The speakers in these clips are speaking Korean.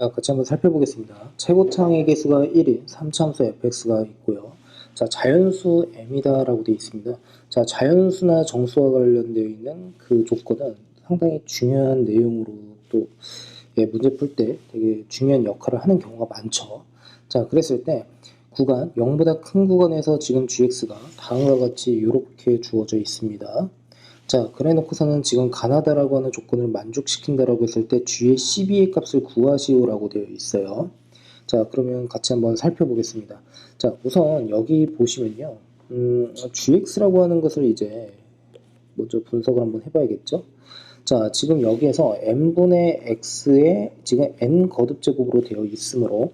자, 같이 한번 살펴보겠습니다. 최고창의 개수가 1인 3참수 fx가 있고요. 자, 자연수 m이다라고 되어 있습니다. 자, 자연수나 정수와 관련되어 있는 그 조건은 상당히 중요한 내용으로 또 문제 풀 때 되게 중요한 역할을 하는 경우가 많죠. 자, 그랬을 때 구간 0보다 큰 구간에서 지금 gx가 다음과 같이 이렇게 주어져 있습니다. 자, 그래 놓고서는 지금 가나다라고 하는 조건을 만족시킨다라고 했을 때 g의 12의 값을 구하시오라고 되어 있어요. 자, 그러면 같이 한번 살펴보겠습니다. 자, 우선 여기 보시면요. gx라고 하는 것을 이제 먼저 분석을 한번 해봐야겠죠. 자, 지금 여기에서 n분의 x에 지금 n 거듭제곱으로 되어 있으므로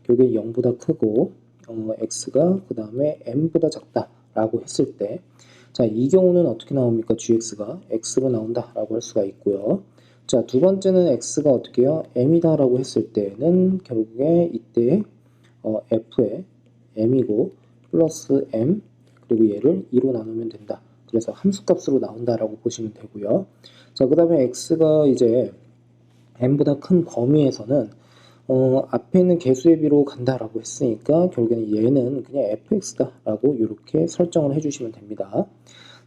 이게 0보다 크고 x가 그 다음에 n보다 작다라고 했을 때 자, 이 경우는 어떻게 나옵니까? gx가 x로 나온다라고 할 수가 있고요. 자, 두 번째는 x가 어떻게 해요? m이다라고 했을 때는 결국에 이때 f의 m이고 플러스 m 그리고 얘를 2로 나누면 된다. 그래서 함수값으로 나온다라고 보시면 되고요. 자, 그 다음에 x가 이제 m보다 큰 범위에서는 앞에 있는 개수의 비로 간다라고 했으니까 결국에는 얘는 그냥 fx다라고 이렇게 설정을 해주시면 됩니다.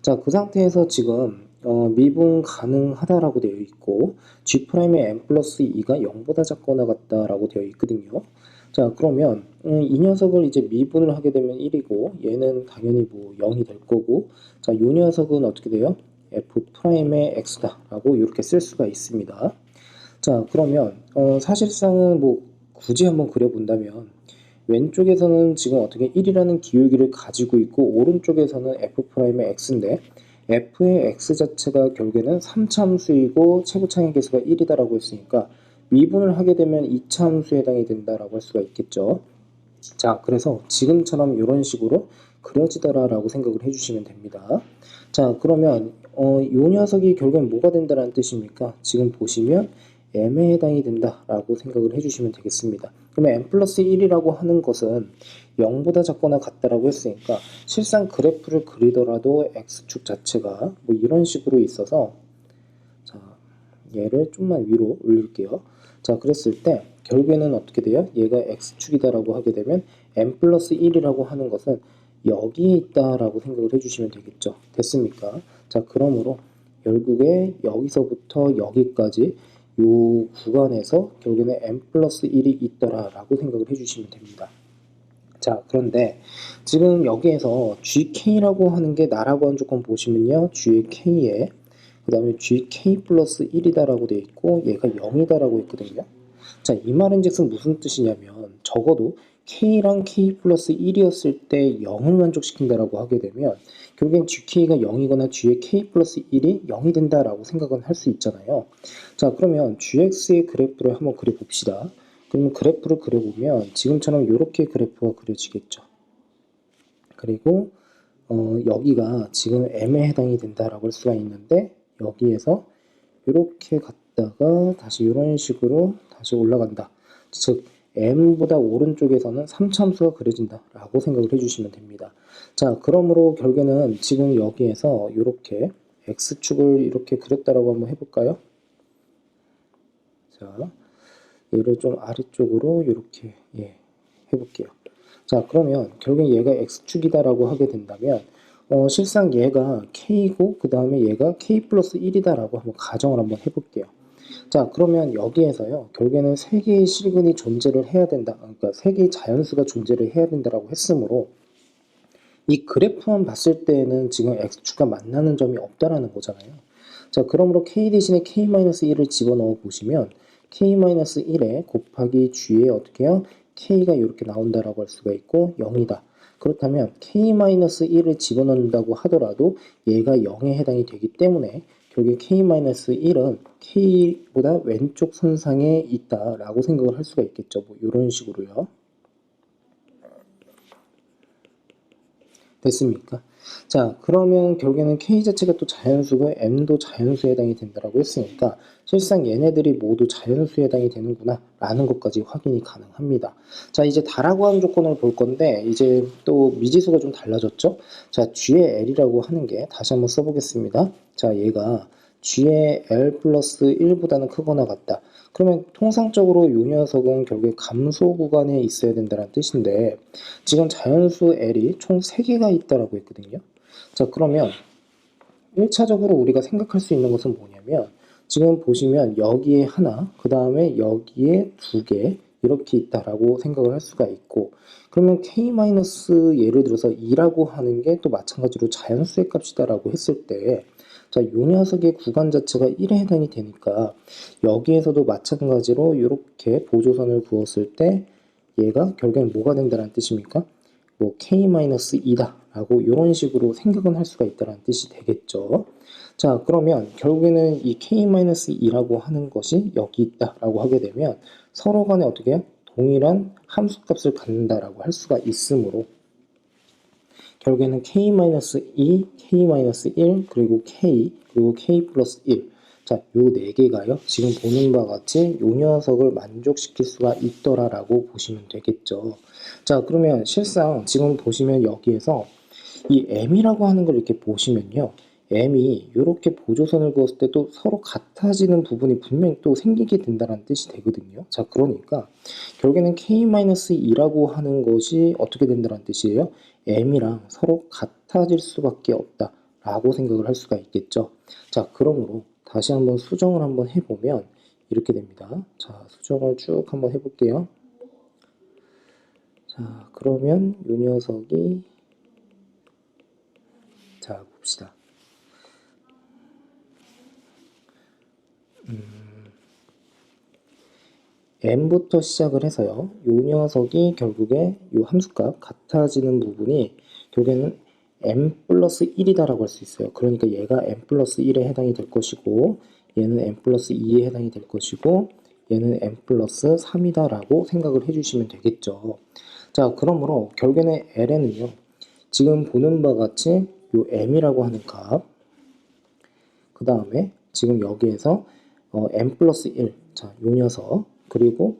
자, 그 상태에서 지금 미분 가능하다라고 되어 있고 g'의 n 플러스 2가 0보다 작거나 같다라고 되어 있거든요. 자, 그러면 이 녀석을 이제 미분을 하게 되면 1이고 얘는 당연히 뭐 0이 될 거고 자, 이 녀석은 어떻게 돼요? f'의 x다라고 이렇게 쓸 수가 있습니다. 자, 그러면 사실상은 뭐 굳이 한번 그려본다면 왼쪽에서는 지금 어떻게 1이라는 기울기를 가지고 있고 오른쪽에서는 f'의 x인데 f의 x 자체가 결국에는 3차함수이고 최고창의 개수가 1이다라고 했으니까 미분을 하게 되면 2차함수에 해당이 된다라고 할 수가 있겠죠. 자, 그래서 지금처럼 이런 식으로 그려지더라라고 생각을 해주시면 됩니다. 자, 그러면 이 녀석이 결국엔 뭐가 된다는 뜻입니까? 지금 보시면 m에 해당이 된다라고 생각을 해주시면 되겠습니다. 그러면 m 플러스 1이라고 하는 것은 0보다 작거나 같다라고 했으니까 실상 그래프를 그리더라도 x축 자체가 뭐 이런 식으로 있어서 자, 얘를 좀만 위로 올릴게요. 자, 그랬을 때 결국에는 어떻게 돼요? 얘가 x축이다라고 하게 되면 m 플러스 1이라고 하는 것은 여기에 있다라고 생각을 해주시면 되겠죠. 됐습니까? 자, 그러므로 결국에 여기서부터 여기까지 요 구간에서 결국에는 m 플러스 1이 있더라라고 생각을 해주시면 됩니다. 자, 그런데 지금 여기에서 gk라고 하는 게 나라고 하는 조건 보시면요. gk에 그 다음에 gk 플러스 1이다라고 되어 있고 얘가 0이다라고 있거든요. 자, 이 말인즉슨 무슨 뜻이냐면 적어도 k랑 k 플러스 1이었을 때 0을 만족시킨다라고 하게 되면 결국엔 gk가 0이거나 g의 k 플러스 1이 0이 된다라고 생각은 할 수 있잖아요. 자, 그러면 gx의 그래프를 한번 그려봅시다. 그러면 그래프를 그려보면 지금처럼 이렇게 그래프가 그려지겠죠. 그리고 여기가 지금 m에 해당이 된다라고 할 수가 있는데 여기에서 이렇게 갔다가 다시 이런 식으로 다시 올라간다. 즉 m보다 오른쪽에서는 3참수가 그려진다라고 생각을 해주시면 됩니다. 자, 그러므로 결국에는 지금 여기에서 이렇게 x축을 이렇게 그렸다라고 한번 해볼까요? 자, 얘를 좀 아래쪽으로 이렇게 해볼게요. 자, 그러면 결국엔 얘가 x축이다라고 하게 된다면 실상 얘가 k고 그 다음에 얘가 k 플러스 1이다라고 한번 가정을 한번 해볼게요. 자, 그러면 여기에서요 결국에는 세 개의 실근이 존재를 해야 된다. 그러니까 세 개의 자연수가 존재를 해야 된다라고 했으므로 이 그래프만 봤을 때는 지금 x축과 만나는 점이 없다라는 거잖아요. 자, 그러므로 k 대신에 k-1을 집어넣어 보시면 k-1에 곱하기 g에 어떻게 해요? k가 이렇게 나온다라고 할 수가 있고 0이다. 그렇다면 k-1을 집어넣는다고 하더라도 얘가 0에 해당이 되기 때문에 결국에 k-1은 k보다 왼쪽 선상에 있다라고 생각을 할 수가 있겠죠. 뭐 이런 식으로요. 됐습니까? 자, 그러면 결국에는 k 자체가 또 자연수고 m도 자연수에 해당이 된다라고 했으니까 실상 얘네들이 모두 자연수에 해당이 되는구나 라는 것까지 확인이 가능합니다. 자, 이제 다라고 하는 조건을 볼 건데 이제 또 미지수가 좀 달라졌죠. 자, g의 l이라고 하는 게 다시 한번 써보겠습니다. 자, 얘가 g의 L 플러스 1보다는 크거나 같다. 그러면 통상적으로 이 녀석은 결국에 감소 구간에 있어야 된다는 뜻인데 지금 자연수 L이 총 3개가 있다라고 했거든요. 자, 그러면 1차적으로 우리가 생각할 수 있는 것은 뭐냐면 지금 보시면 여기에 하나, 그 다음에 여기에 2개 이렇게 있다라고 생각을 할 수가 있고 그러면 k 예를 들어서 2라고 하는 게 또 마찬가지로 자연수의 값이다라고 했을 때 자, 요 녀석의 구간 자체가 1에 해당이 되니까 여기에서도 마찬가지로 이렇게 보조선을 그었을 때 얘가 결국엔 뭐가 된다는 뜻입니까? 뭐 k-2다 라고 이런 식으로 생각은 할 수가 있다는 뜻이 되겠죠. 자, 그러면 결국에는 이 k-2라고 하는 것이 여기 있다라고 하게 되면 서로 간에 어떻게 해요? 동일한 함수값을 갖는다라고 할 수가 있으므로 결국에는 k-2, k-1, 그리고 k, 그리고 k 플러스 1. 자, 요 4개가요. 지금 보는 바와 같이 요 녀석을 만족시킬 수가 있더라라고 보시면 되겠죠. 자, 그러면 실상 지금 보시면 여기에서 이 m이라고 하는 걸 이렇게 보시면요. m이 이렇게 보조선을 그었을 때도 서로 같아지는 부분이 분명히 또 생기게 된다는 뜻이 되거든요. 자, 그러니까 결국에는 k-2라고 하는 것이 어떻게 된다는 뜻이에요? m이랑 서로 같아질 수밖에 없다라고 생각을 할 수가 있겠죠. 자, 그러므로 다시 한번 수정을 한번 해보면 이렇게 됩니다. 자, 수정을 쭉 한번 해볼게요. 자, 그러면 이 녀석이 자, 봅시다. m부터 시작을 해서요. 요 녀석이 결국에 요 함수값 같아지는 부분이 결국에는 m 플러스 1이다라고 할 수 있어요. 그러니까 얘가 m 플러스 1에 해당이 될 것이고 얘는 m 플러스 2에 해당이 될 것이고 얘는 m 플러스 3이다라고 생각을 해주시면 되겠죠. 자, 그러므로 결국에는 l에는요. 지금 보는 바와 같이 요 m이라고 하는 값, 그 다음에 지금 여기에서 m 플러스 1, 자, 요 녀석, 그리고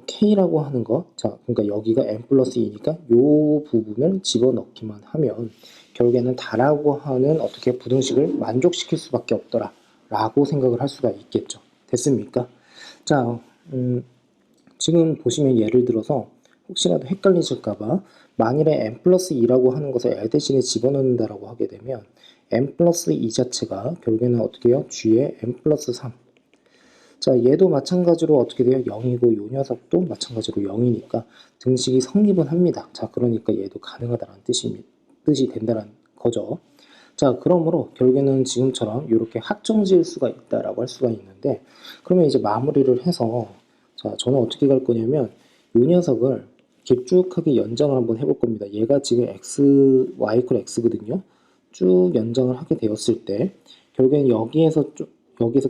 k라고 하는 거, 자, 그러니까 여기가 m 플러스 2니까 요 부분을 집어넣기만 하면 결국에는 다라고 하는 어떻게 부등식을 만족시킬 수밖에 없더라 라고 생각을 할 수가 있겠죠. 됐습니까? 자, 지금 보시면 예를 들어서 혹시라도 헷갈리실까봐 만일에 m 플러스 2라고 하는 것을 l 대신에 집어넣는다라고 하게 되면 m 플러스 2 자체가 결국에는 어떻게 해요? g의 m 플러스 3. 자, 얘도 마찬가지로 어떻게 돼요? 0이고 요 녀석도 마찬가지로 0이니까 등식이 성립은 합니다. 자, 그러니까 얘도 가능하다는 뜻이 된다는 거죠. 자, 그러므로 결국에는 지금처럼 이렇게 합정 지을 수가 있다라고 할 수가 있는데 그러면 이제 마무리를 해서 자, 저는 어떻게 갈 거냐면 이 녀석을 길쭉하게 연장을 한번 해볼 겁니다. 얘가 지금 x, y = x거든요. 쭉 연장을 하게 되었을 때 결국에는 여기에서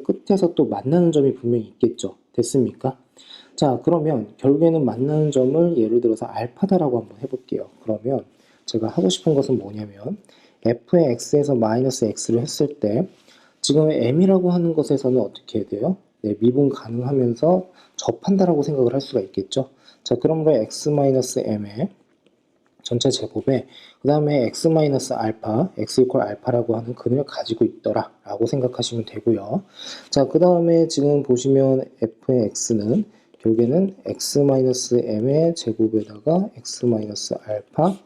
끝에서 또 만나는 점이 분명히 있겠죠. 됐습니까? 자, 그러면 결국에는 만나는 점을 예를 들어서 알파다라고 한번 해볼게요. 그러면 제가 하고 싶은 것은 뭐냐면 f의 x에서 마이너스 x를 했을 때 지금 m이라고 하는 것에서는 어떻게 해야 돼요? 네, 미분 가능하면서 접한다라고 생각을 할 수가 있겠죠. 자, 그러므로 x-m의 전체 제곱에 그 다음에 x-알파, x = 알파라고 하는 근을 가지고 있더라 라고 생각하시면 되고요. 자, 그 다음에 지금 보시면 f의 x는 결국에는 x-m의 제곱에다가 x-알파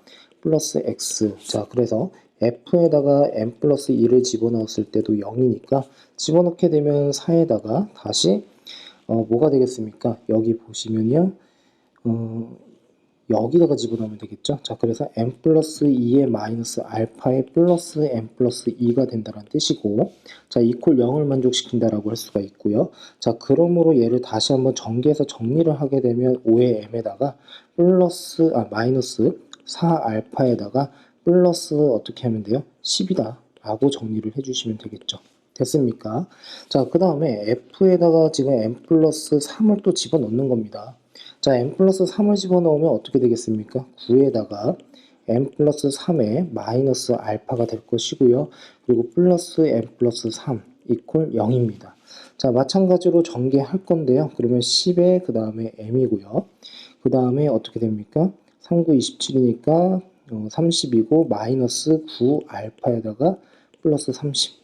플러스 x. 자, 그래서 f에다가 m 플러스 2를 집어넣었을 때도 0이니까 집어넣게 되면 4에다가 다시 뭐가 되겠습니까? 여기 보시면요. 여기다가 집어넣으면 되겠죠. 자, 그래서 m 플러스 2의 마이너스 알파의 플러스 m 플러스 2가 된다는 뜻이고, 자, 이퀄 0을 만족시킨다라고 할 수가 있고요. 자, 그러므로 얘를 다시 한번 전개해서 정리를 하게 되면 5의 m에다가 마이너스 4 알파에다가 플러스 어떻게 하면 돼요? 10이다 라고 정리를 해주시면 되겠죠. 됐습니까? 자, 그 다음에 f에다가 지금 m 플러스 3을 또 집어넣는 겁니다. 자, m 플러스 3을 집어넣으면 어떻게 되겠습니까? 9에다가 m 플러스 3의 마이너스 알파가 될 것이고요. 그리고 플러스 m 플러스 3 이퀄 0입니다. 자, 마찬가지로 전개할 건데요. 그러면 10에 그 다음에 m이고요. 그 다음에 어떻게 됩니까? 3, 9, 27이니까 30이고 마이너스 9 알파에다가 플러스 30.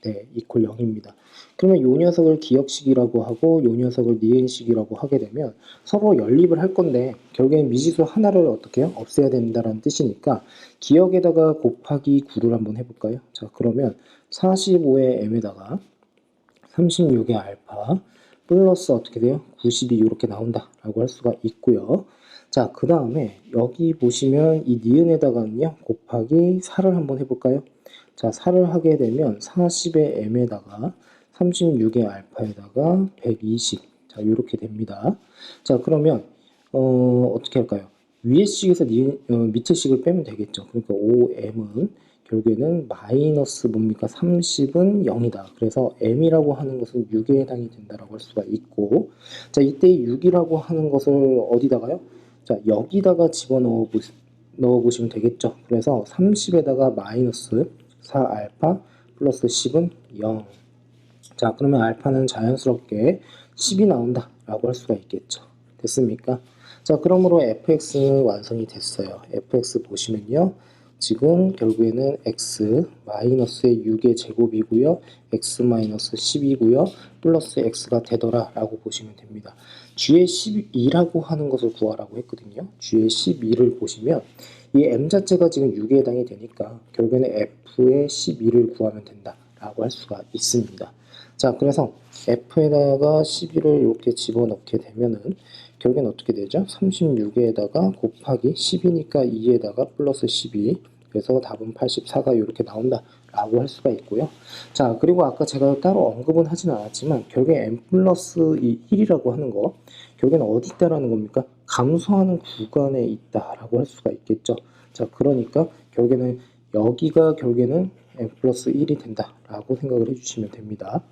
네, 이퀄 0입니다. 그러면 요 녀석을 기역식이라고 하고 요 녀석을 니은식이라고 하게 되면 서로 연립을 할 건데 결국엔 미지수 하나를 어떻게 해요? 없애야 된다는 뜻이니까 기역에다가 곱하기 9를 한번 해볼까요? 자, 그러면 45의 m에다가 36의 알파 플러스 어떻게 돼요? 92 이렇게 나온다라고 할 수가 있고요. 자, 그 다음에 여기 보시면 이 니은에다가는요 곱하기 4를 한번 해볼까요? 자, 4를 하게 되면 40의 m에다가 36의 알파에다가 120. 자, 이렇게 됩니다. 자, 그러면 어떻게 할까요? 위에 식에서 밑에 식을 빼면 되겠죠. 그러니까 5m은 결국에는 마이너스 뭡니까? 30은 0이다. 그래서 m이라고 하는 것은 6에 해당이 된다라고 할 수가 있고, 자, 이때 6이라고 하는 것을 어디다가요? 자, 여기다가 넣어보시면 되겠죠. 그래서 30에다가 마이너스 4알파 플러스 10은 0. 자, 그러면 알파는 자연스럽게 10이 나온다 라고 할 수가 있겠죠. 됐습니까? 자, 그러므로 fx는 완성이 됐어요. fx 보시면요. 지금 결국에는 x 마이너스의 6의 제곱이고요. x 마이너스 10이고요. 플러스 x가 되더라 라고 보시면 됩니다. g의 12라고 하는 것을 구하라고 했거든요. g의 12를 보시면 이 m 자체가 지금 6에 해당이 되니까 결국에는 f의 12를 구하면 된다 라고 할 수가 있습니다. 자, 그래서 f에다가 12를 이렇게 집어넣게 되면은 결국엔 어떻게 되죠? 36에다가 곱하기 10이니까 2에다가 플러스 12. 그래서 답은 84가 이렇게 나온다 라고 할 수가 있고요. 자, 그리고 아까 제가 따로 언급은 하진 않았지만 결국에 n 플러스 1이라고 하는 거 결국에는 어디 있다라는 겁니까? 감소하는 구간에 있다라고 할 수가 있겠죠. 자, 그러니까 결국에는 여기가 결국에는 n 플러스 1이 된다라고 생각을 해주시면 됩니다.